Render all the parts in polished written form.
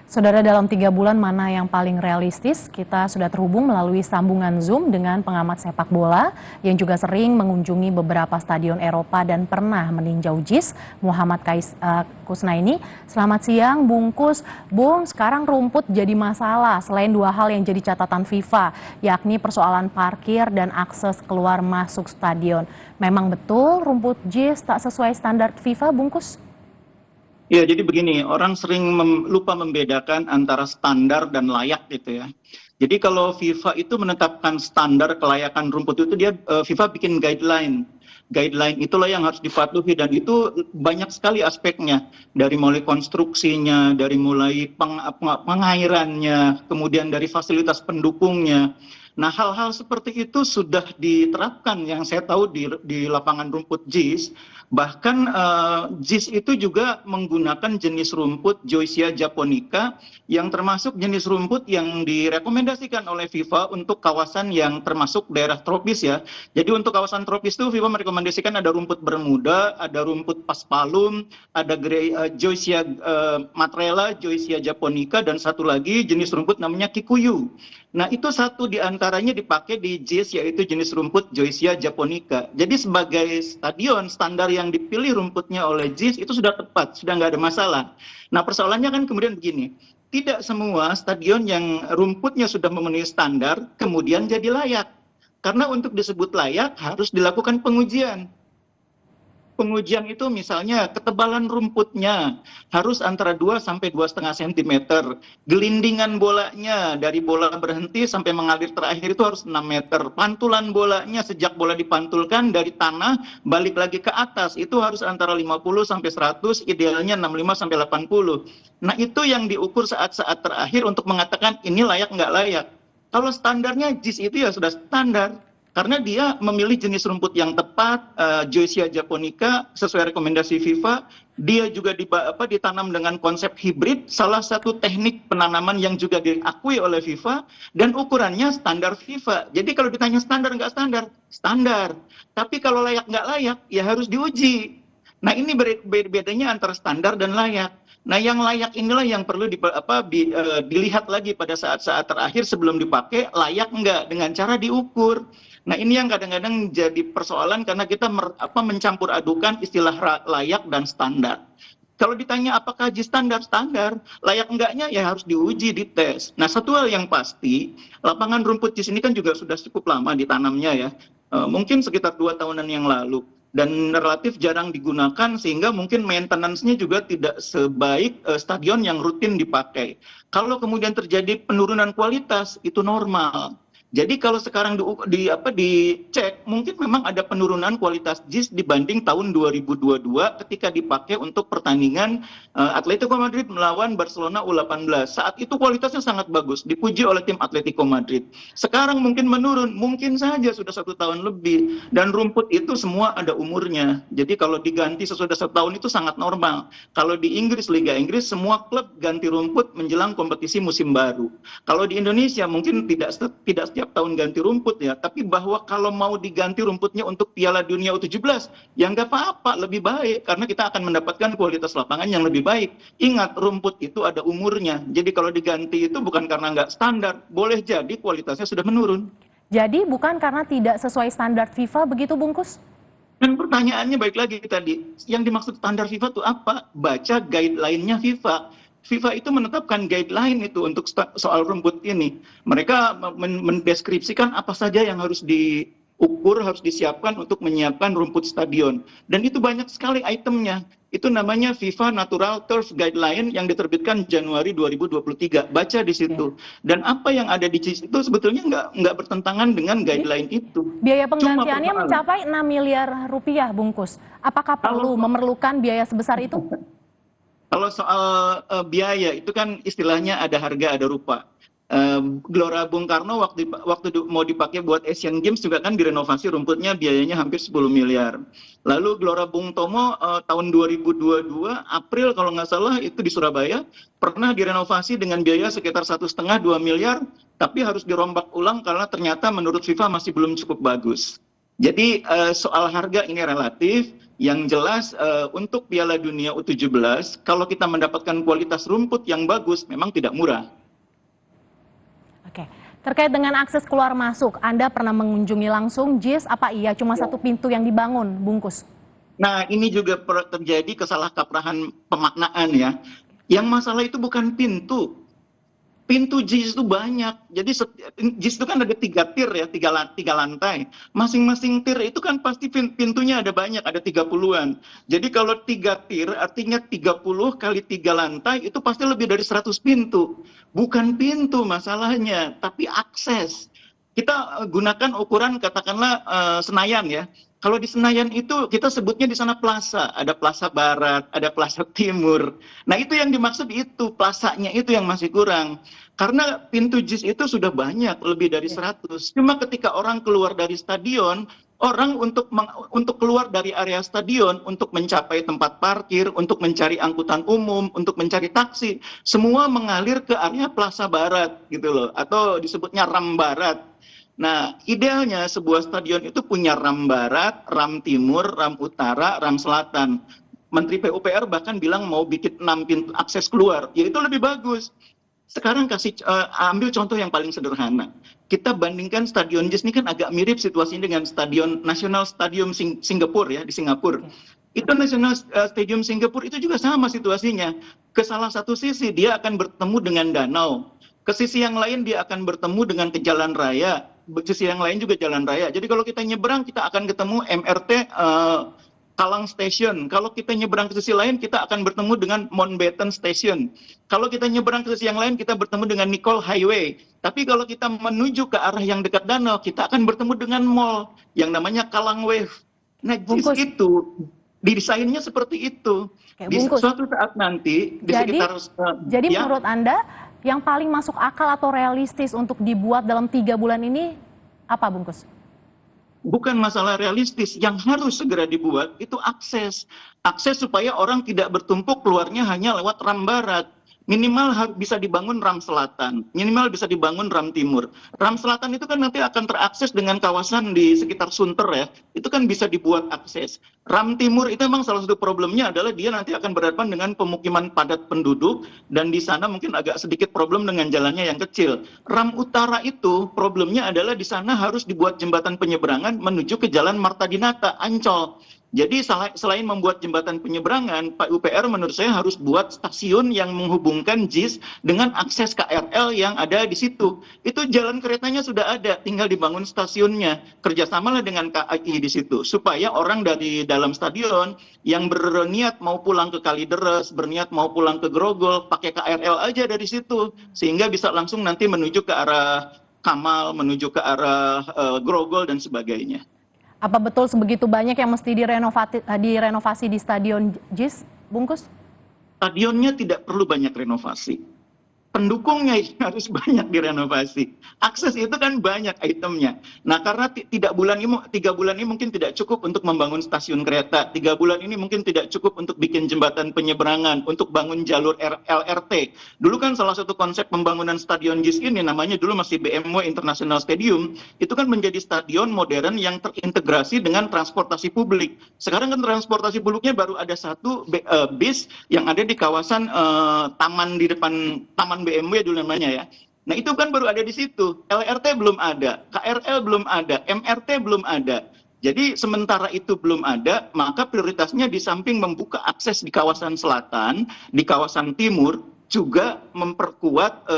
Saudara, dalam 3 bulan mana yang paling realistis? Kita sudah terhubung melalui sambungan Zoom dengan pengamat sepak bola yang juga sering mengunjungi beberapa stadion Eropa dan pernah meninjau JIS, Muhammad Kusnaini. Selamat siang, Bungkus. Bung, sekarang rumput jadi masalah selain 2 hal yang jadi catatan FIFA, yakni persoalan parkir dan akses keluar masuk stadion. Memang betul rumput JIS tak sesuai standar FIFA, Bungkus? Ya, jadi begini, orang sering lupa membedakan antara standar dan layak gitu ya. Jadi kalau FIFA itu menetapkan standar kelayakan rumput itu FIFA bikin guideline. Guideline itulah yang harus dipatuhi dan itu banyak sekali aspeknya. Dari mulai konstruksinya, dari mulai pengairannya, kemudian dari fasilitas pendukungnya. Nah, hal-hal seperti itu sudah diterapkan yang saya tahu di lapangan rumput JIS. Bahkan JIS itu juga menggunakan jenis rumput Joycia japonica yang termasuk jenis rumput yang direkomendasikan oleh FIFA untuk kawasan yang termasuk daerah tropis ya. Jadi untuk kawasan tropis itu FIFA merekomendasikan ada rumput Bermuda, ada rumput paspalum, ada Joycia matrela, Joycia japonica, dan satu lagi jenis rumput namanya kikuyu. Nah, itu satu di antaranya dipakai di JIS, yaitu jenis rumput Joycia japonica. Jadi sebagai stadion, standar yang dipilih rumputnya oleh JIS itu sudah tepat, sudah nggak ada masalah. Nah, persoalannya kan kemudian begini, tidak semua stadion yang rumputnya sudah memenuhi standar kemudian jadi layak. Karena untuk disebut layak harus dilakukan pengujian. Pengujian itu misalnya ketebalan rumputnya harus antara 2 sampai 2,5 cm. Gelindingan bolanya dari bola berhenti sampai mengalir terakhir itu harus 6 meter. Pantulan bolanya sejak bola dipantulkan dari tanah balik lagi ke atas itu harus antara 50 sampai 100, idealnya 65 sampai 80. Nah, itu yang diukur saat-saat terakhir untuk mengatakan ini layak nggak layak. Kalau standarnya JIS itu ya sudah standar. Karena dia memilih jenis rumput yang tepat, Joycia japonica sesuai rekomendasi FIFA. Dia juga ditanam dengan konsep hibrid, salah satu teknik penanaman yang juga diakui oleh FIFA, dan ukurannya standar FIFA. Jadi kalau ditanya standar nggak standar, standar. Tapi kalau layak nggak layak, ya harus diuji. Nah, ini bedanya antara standar dan layak. Nah, yang layak inilah yang perlu dilihat lagi pada saat-saat terakhir sebelum dipakai, layak nggak dengan cara diukur. Nah, ini yang kadang-kadang jadi persoalan karena kita mencampur adukan istilah layak dan standar. Kalau ditanya apakah JIS standar, standar. Layak enggaknya ya harus diuji, dites. Nah, satu hal yang pasti, lapangan rumput JIS ini kan juga sudah cukup lama ditanamnya ya. Mungkin sekitar 2 tahunan yang lalu. Dan relatif jarang digunakan sehingga mungkin maintenance-nya juga tidak sebaik stadion yang rutin dipakai. Kalau kemudian terjadi penurunan kualitas, itu normal. Jadi kalau sekarang dicek, mungkin memang ada penurunan kualitas JIS dibanding tahun 2022 ketika dipakai untuk pertandingan Atletico Madrid melawan Barcelona U18. Saat itu kualitasnya sangat bagus, dipuji oleh tim Atletico Madrid. Sekarang mungkin menurun, mungkin saja sudah 1 tahun lebih. Dan rumput itu semua ada umurnya. Jadi kalau diganti sesudah 1 tahun itu sangat normal. Kalau di Inggris, Liga Inggris, semua klub ganti rumput menjelang kompetisi musim baru. Kalau di Indonesia mungkin tidak setiap tahun ganti rumput ya, tapi bahwa kalau mau diganti rumputnya untuk Piala Dunia U17, ya nggak apa-apa, lebih baik karena kita akan mendapatkan kualitas lapangan yang lebih baik. Ingat, rumput itu ada umurnya, jadi kalau diganti itu bukan karena nggak standar, boleh jadi kualitasnya sudah menurun. Jadi bukan karena tidak sesuai standar FIFA begitu, Bungkus? Dan pertanyaannya baik lagi tadi, yang dimaksud standar FIFA itu apa? Baca guideline-nya FIFA. FIFA itu menetapkan guideline itu untuk soal rumput ini. Mereka mendeskripsikan apa saja yang harus diukur, harus disiapkan untuk menyiapkan rumput stadion. Dan itu banyak sekali itemnya. Itu namanya FIFA Natural Turf Guideline yang diterbitkan Januari 2023. Baca di situ. Dan apa yang ada di JIS itu sebetulnya nggak bertentangan dengan guideline itu. Biaya penggantiannya mencapai 6 miliar rupiah, Bungkus. Apakah memerlukan biaya sebesar itu? Kalau soal biaya itu kan istilahnya ada harga ada rupa. Gelora Bung Karno waktu mau dipakai buat Asian Games juga kan direnovasi rumputnya biayanya hampir 10 miliar. Lalu Gelora Bung Tomo tahun 2022 April kalau nggak salah itu di Surabaya pernah direnovasi dengan biaya sekitar 1,5–2 miliar, tapi harus dirombak ulang karena ternyata menurut FIFA masih belum cukup bagus. Jadi soal harga ini relatif, yang jelas untuk Piala Dunia U17, kalau kita mendapatkan kualitas rumput yang bagus, memang tidak murah. Oke, terkait dengan akses keluar masuk, Anda pernah mengunjungi langsung JIS, apa iya cuma satu pintu yang dibangun, Bungkus? Nah, ini juga terjadi kesalahkaprahan pemaknaan ya. Yang masalah itu bukan pintu. Pintu JIS itu banyak. Jadi JIS itu kan ada 3 tier ya, tiga lantai. Masing-masing tier itu kan pasti pintunya ada banyak, ada 30-an. Jadi kalau 3 tier artinya 30 kali 3 lantai itu pasti lebih dari 100 pintu. Bukan pintu masalahnya, tapi akses. Kita gunakan ukuran katakanlah Senayan ya. Kalau di Senayan itu kita sebutnya di sana plaza, ada plaza barat, ada plaza timur. Nah itu yang dimaksud itu, plazanya itu yang masih kurang. Karena pintu JIS itu sudah banyak, lebih dari 100. Cuma ketika orang keluar dari stadion, orang untuk keluar dari area stadion, untuk mencapai tempat parkir, untuk mencari angkutan umum, untuk mencari taksi, semua mengalir ke area plaza barat gitu loh, atau disebutnya RAM barat. Nah, idealnya sebuah stadion itu punya RAM barat, RAM timur, RAM utara, RAM selatan. Menteri PUPR bahkan bilang mau bikin 6 pintu akses keluar, ya itu lebih bagus. Sekarang ambil contoh yang paling sederhana. Kita bandingkan stadion JIS ini kan agak mirip situasinya dengan Stadion National Stadium Singapura ya, di Singapura. Itu National Stadium Singapura itu juga sama situasinya. Ke salah satu sisi dia akan bertemu dengan danau. Ke sisi yang lain dia akan bertemu dengan ke jalan raya. Sisi yang lain juga jalan raya. Jadi kalau kita nyebrang kita akan ketemu MRT Kalang Station. Kalau kita nyebrang ke sisi lain kita akan bertemu dengan Mountbatten Station. Kalau kita nyebrang ke sisi yang lain kita bertemu dengan Nicole Highway. Tapi kalau kita menuju ke arah yang dekat danau kita akan bertemu dengan mall yang namanya Kalang Wave. Nah, JIS itu didesainnya seperti itu. Oke, di suatu saat nanti di sekitar jadi ya, menurut Anda yang paling masuk akal atau realistis untuk dibuat dalam 3 bulan ini apa, Bungkus? Bukan masalah realistis, yang harus segera dibuat itu akses. Akses supaya orang tidak bertumpuk keluarnya hanya lewat RAM barat. Minimal bisa dibangun RAM selatan, minimal bisa dibangun RAM timur. RAM selatan itu kan nanti akan terakses dengan kawasan di sekitar Sunter ya, itu kan bisa dibuat akses. RAM timur itu memang salah satu problemnya adalah dia nanti akan berhadapan dengan pemukiman padat penduduk, dan di sana mungkin agak sedikit problem dengan jalannya yang kecil. RAM utara itu problemnya adalah di sana harus dibuat jembatan penyeberangan menuju ke Jalan Marta Dinata, Ancol. Jadi selain membuat jembatan penyeberangan, Pak UPR menurut saya harus buat stasiun yang menghubungkan JIS dengan akses KRL yang ada di situ. Itu jalan keretanya sudah ada, tinggal dibangun stasiunnya. Kerjasamalah dengan KAI di situ, supaya orang dari dalam stadion yang berniat mau pulang ke Kalideres, berniat mau pulang ke Grogol, pakai KRL aja dari situ. Sehingga bisa langsung nanti menuju ke arah Kamal, menuju ke arah Grogol, dan sebagainya. Apa betul sebegitu banyak yang mesti direnovasi di Stadion JIS, Bungkus? Stadionnya tidak perlu banyak renovasi. Pendukungnya harus banyak direnovasi. Akses itu kan banyak itemnya. Nah, karena 3 bulan ini mungkin tidak cukup untuk membangun stasiun kereta. 3 bulan ini mungkin tidak cukup untuk bikin jembatan penyeberangan, untuk bangun jalur LRT. Dulu kan salah satu konsep pembangunan stadion JIS ini namanya dulu masih BMW International Stadium. Itu kan menjadi stadion modern yang terintegrasi dengan transportasi publik. Sekarang kan transportasi publiknya baru ada satu bis yang ada di kawasan taman di depan Taman BMW dulu namanya ya. Nah itu kan baru ada di situ. LRT belum ada, KRL belum ada, MRT belum ada. Jadi sementara itu belum ada, maka prioritasnya di samping membuka akses di kawasan selatan, di kawasan timur, juga memperkuat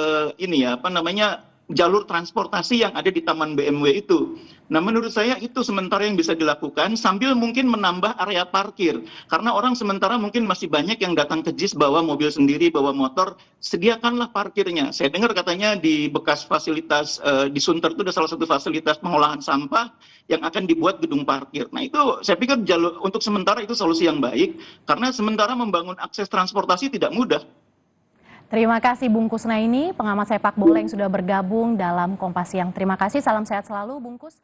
jalur transportasi yang ada di Taman BMW itu. Nah, menurut saya itu sementara yang bisa dilakukan sambil mungkin menambah area parkir. Karena orang sementara mungkin masih banyak yang datang ke JIS bawa mobil sendiri, bawa motor, sediakanlah parkirnya. Saya dengar katanya di bekas fasilitas di Sunter itu ada salah satu fasilitas pengolahan sampah yang akan dibuat gedung parkir. Nah, itu saya pikir untuk sementara itu solusi yang baik, karena sementara membangun akses transportasi tidak mudah. Terima kasih Bungkus Naini, pengamat sepak bola yang sudah bergabung dalam Kompas Siang. Terima kasih, salam sehat selalu Bungkus.